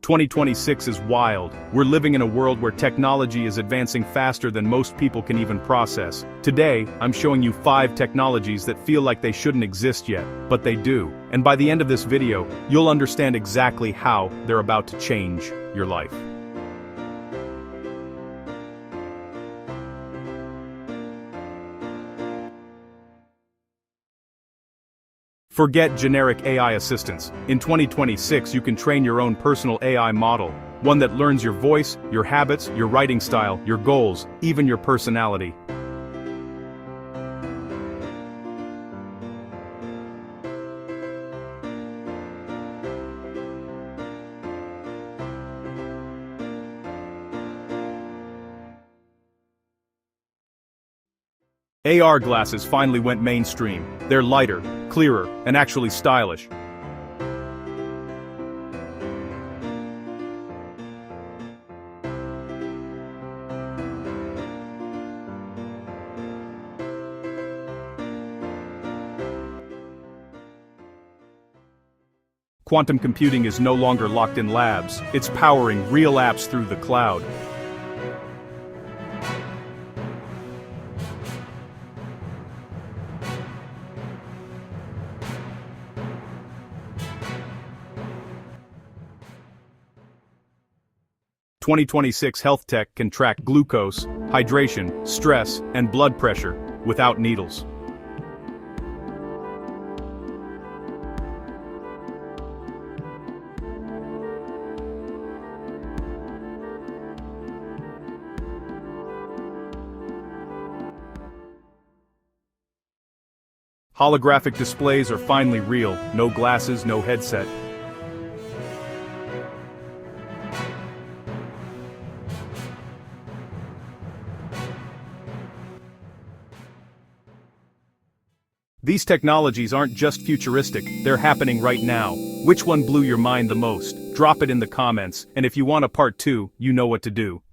2026 is wild. We're living in a world where technology is advancing faster than most people can even process. Today, I'm showing you 5 technologies that feel like they shouldn't exist yet, but they do. And by the end of this video, you'll understand exactly how they're about to change your life. Forget generic AI assistants. In 2026 you can train your own personal AI model, one that learns your voice, your habits, your writing style, your goals, even your personality. AR glasses finally went mainstream. They're lighter, clearer, and actually stylish. Quantum computing is no longer locked in labs, it's powering real apps through the cloud. "2026 health tech can track glucose, hydration, stress, and blood pressure without needles." Holographic displays are finally real, no glasses, no headset. These technologies aren't just futuristic, they're happening right now. Which one blew your mind the most? Drop it in the comments, and if you want a part 2, you know what to do.